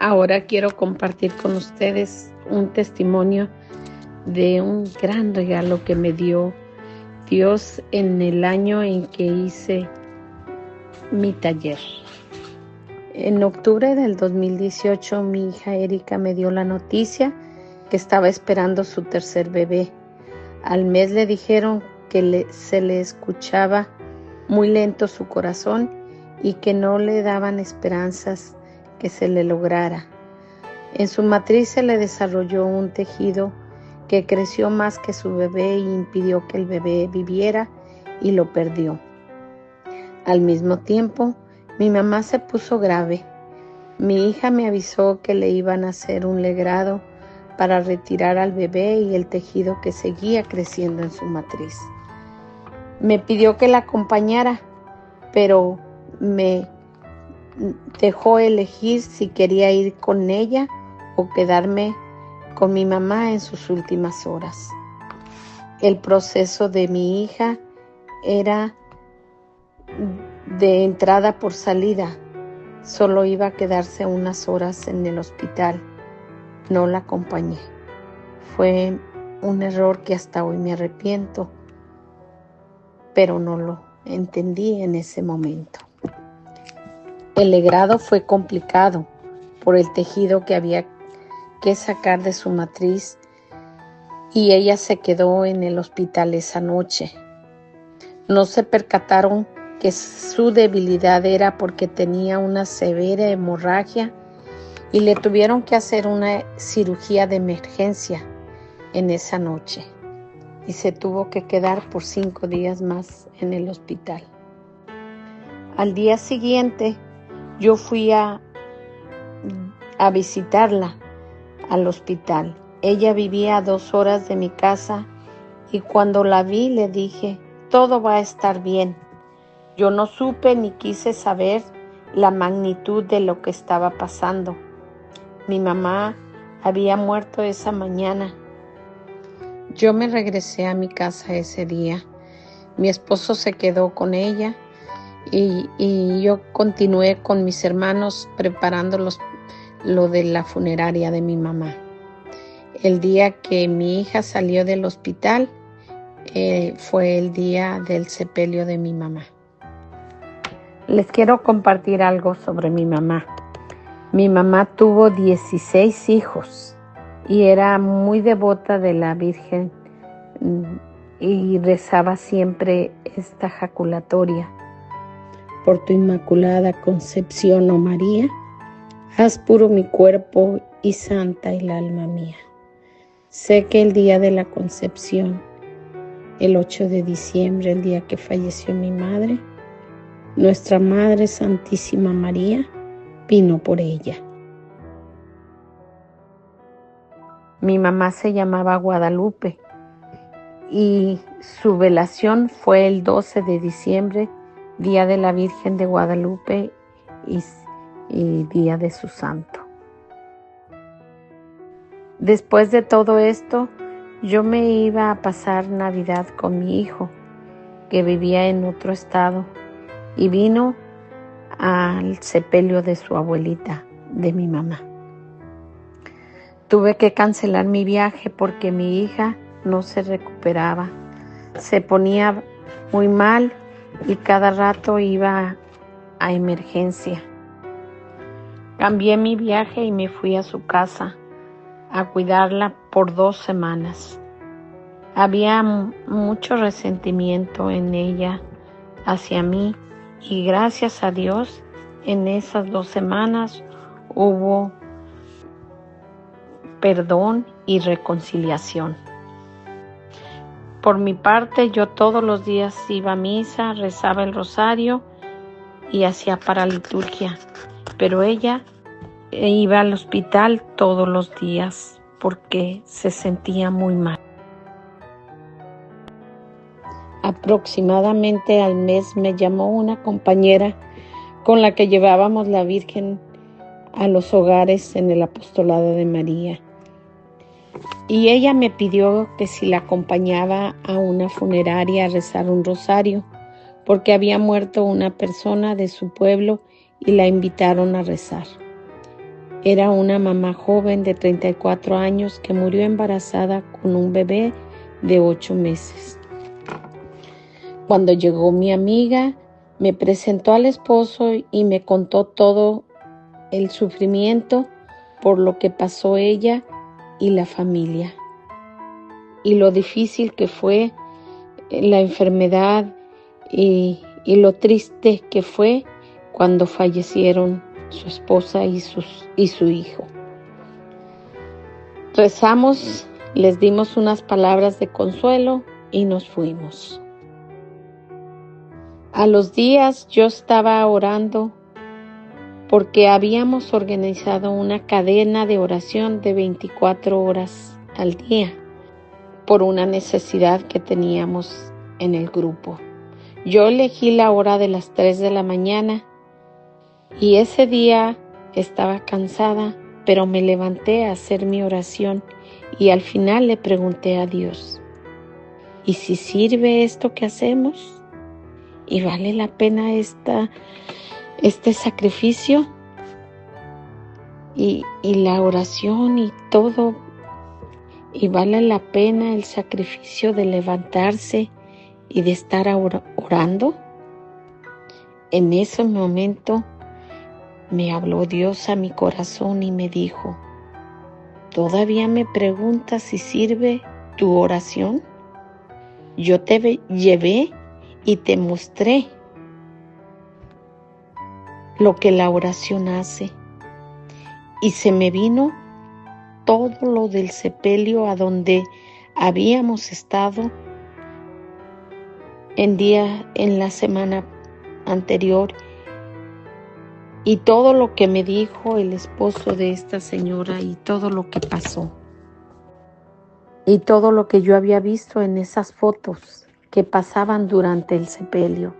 Ahora quiero compartir con ustedes un testimonio de un gran regalo que me dio Dios en el año en que hice mi taller. En octubre del 2018, mi hija Erika me dio la noticia que estaba esperando su tercer bebé. Al mes le dijeron que se le escuchaba muy lento su corazón y que no le daban esperanzas que se le lograra. En su matriz se le desarrolló un tejido que creció más que su bebé y impidió que el bebé viviera y lo perdió. Al mismo tiempo, mi mamá se puso grave. Mi hija me avisó que le iban a hacer un legrado para retirar al bebé y el tejido que seguía creciendo en su matriz. Me pidió que la acompañara, pero me dejó elegir si quería ir con ella o quedarme con mi mamá en sus últimas horas. El proceso de mi hija era de entrada por salida. Solo iba a quedarse unas horas en el hospital. No la acompañé. Fue un error que hasta hoy me arrepiento, pero no lo entendí en ese momento. El legrado fue complicado por el tejido que había que sacar de su matriz y ella se quedó en el hospital esa noche. No se percataron que su debilidad era porque tenía una severa hemorragia y le tuvieron que hacer una cirugía de emergencia en esa noche y se tuvo que quedar por 5 días más en el hospital. Al día siguiente yo fui a visitarla al hospital. Ella vivía a 2 horas de mi casa y cuando la vi le dije, todo va a estar bien. Yo no supe ni quise saber la magnitud de lo que estaba pasando. Mi mamá había muerto esa mañana. Yo me regresé a mi casa ese día. Mi esposo se quedó con ella y yo continué con mis hermanos preparando lo de la funeraria de mi mamá. El día que mi hija salió del hospital fue el día del sepelio de mi mamá. Les quiero compartir algo sobre mi mamá. Mi mamá tuvo 16 hijos y era muy devota de la Virgen y rezaba siempre esta jaculatoria. Por tu inmaculada concepción, oh María, haz puro mi cuerpo y santa el alma mía. Sé que el día de la concepción, el 8 de diciembre, el día que falleció mi madre, nuestra Madre Santísima María vino por ella. Mi mamá se llamaba Guadalupe y su velación fue el 12 de diciembre, día de la Virgen de Guadalupe y día de su santo. Después de todo esto, yo me iba a pasar Navidad con mi hijo, que vivía en otro estado, y vino al sepelio de su abuelita, de mi mamá. Tuve que cancelar mi viaje porque mi hija no se recuperaba. Se ponía muy mal y cada rato iba a emergencia. Cambié mi viaje y me fui a su casa a cuidarla por 2 semanas. Había mucho resentimiento en ella hacia mí y gracias a Dios en esas 2 semanas hubo perdón y reconciliación. Por mi parte, yo todos los días iba a misa, rezaba el rosario y hacía paraliturgia, pero ella iba al hospital todos los días porque se sentía muy mal. Aproximadamente al mes me llamó una compañera con la que llevábamos la Virgen a los hogares en el apostolado de María. Y ella me pidió que si la acompañaba a una funeraria a rezar un rosario, porque había muerto una persona de su pueblo y la invitaron a rezar. Era una mamá joven de 34 años que murió embarazada con un bebé de 8 meses. Cuando llegó mi amiga, me presentó al esposo y me contó todo el sufrimiento por lo que pasó ella y la familia, y lo difícil que fue la enfermedad y lo triste que fue cuando fallecieron su esposa y su hijo. Rezamos, les dimos unas palabras de consuelo y nos fuimos. A los días yo estaba orando porque habíamos organizado una cadena de oración de 24 horas al día por una necesidad que teníamos en el grupo. Yo elegí la hora de las 3 de la mañana y ese día estaba cansada, pero me levanté a hacer mi oración y al final le pregunté a Dios, ¿y si sirve esto que hacemos? ¿Y vale la pena este sacrificio? Y la oración y todo, ¿y vale la pena el sacrificio de levantarse y de estar orando? En ese momento me habló Dios a mi corazón y me dijo, ¿todavía me preguntas si sirve tu oración? Yo te llevé y te mostré lo que la oración hace. Y se me vino todo lo del sepelio a donde habíamos estado en la semana anterior, y todo lo que me dijo el esposo de esta señora y todo lo que pasó y todo lo que yo había visto en esas fotos que pasaban durante el sepelio.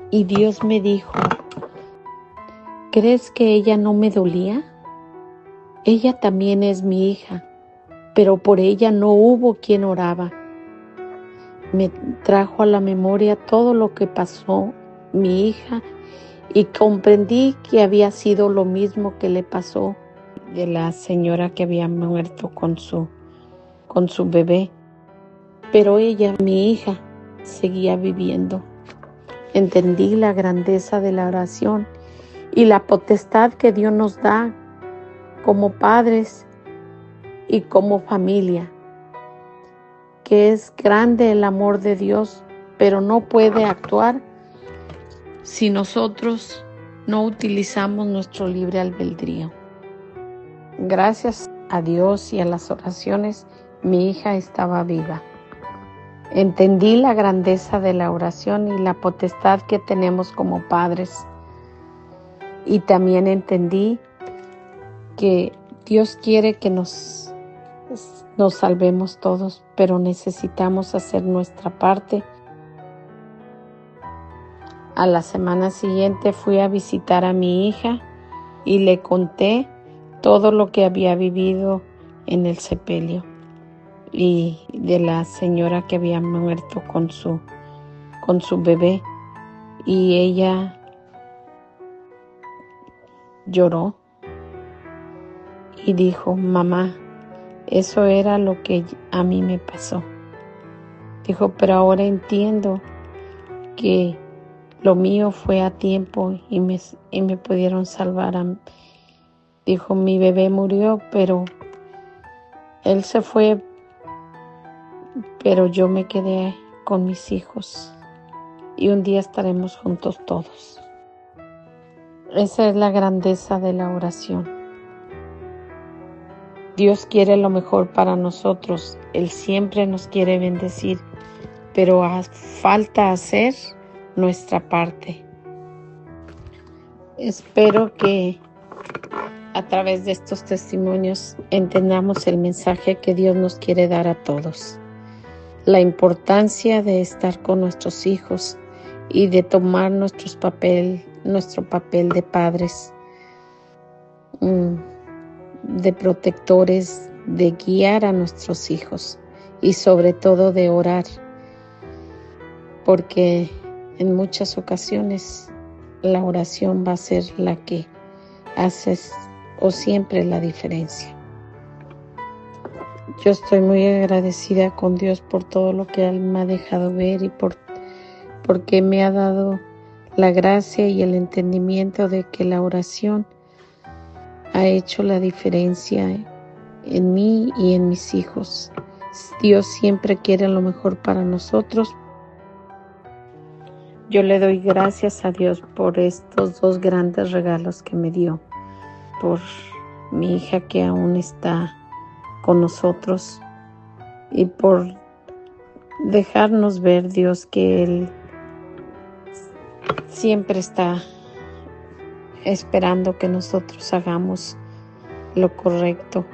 Y Dios me dijo, ¿crees que ella no me dolía? Ella también es mi hija, pero por ella no hubo quien oraba. Me trajo a la memoria todo lo que pasó mi hija y comprendí que había sido lo mismo que le pasó de la señora que había muerto con su bebé. Pero ella, mi hija, seguía viviendo. Entendí la grandeza de la oración y la potestad que Dios nos da como padres y como familia, que es grande el amor de Dios, pero no puede actuar si nosotros no utilizamos nuestro libre albedrío. Gracias a Dios y a las oraciones, mi hija estaba viva. Entendí la grandeza de la oración y la potestad que tenemos como padres. Y también entendí que Dios quiere que nos salvemos todos, pero necesitamos hacer nuestra parte. A la semana siguiente fui a visitar a mi hija y le conté todo lo que había vivido en el sepelio y de la señora que había muerto con su bebé, y ella lloró y dijo, mamá, eso era lo que a mí me pasó. Dijo, pero ahora entiendo que lo mío fue a tiempo y me pudieron salvar. Dijo, mi bebé murió, pero él se fue, pero yo me quedé con mis hijos y un día estaremos juntos todos. Esa es la grandeza de la oración. Dios quiere lo mejor para nosotros. Él siempre nos quiere bendecir, pero falta hacer nuestra parte. Espero que a través de estos testimonios entendamos el mensaje que Dios nos quiere dar a todos. La importancia de estar con nuestros hijos y de tomar nuestro papel de padres, de protectores, de guiar a nuestros hijos y sobre todo de orar, porque en muchas ocasiones la oración va a ser la que haces o siempre la diferencia. Yo estoy muy agradecida con Dios por todo lo que Él me ha dejado ver y porque me ha dado la gracia y el entendimiento de que la oración ha hecho la diferencia en mí y en mis hijos. Dios siempre quiere lo mejor para nosotros. Yo le doy gracias a Dios por estos 2 grandes regalos que me dio, por mi hija que aún está con nosotros y por dejarnos ver, Dios, que Él siempre está esperando que nosotros hagamos lo correcto,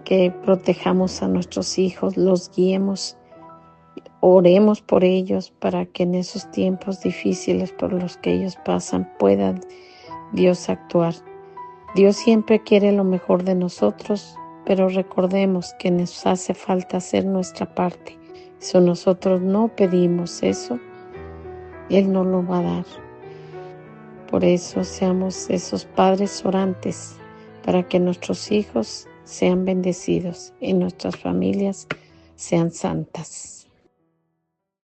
que protejamos a nuestros hijos, los guiemos, oremos por ellos para que en esos tiempos difíciles por los que ellos pasan pueda Dios actuar. Dios siempre quiere lo mejor de nosotros, pero recordemos que nos hace falta hacer nuestra parte. Si nosotros no pedimos eso, Él no lo va a dar. Por eso seamos esos padres orantes para que nuestros hijos sean bendecidos y nuestras familias sean santas.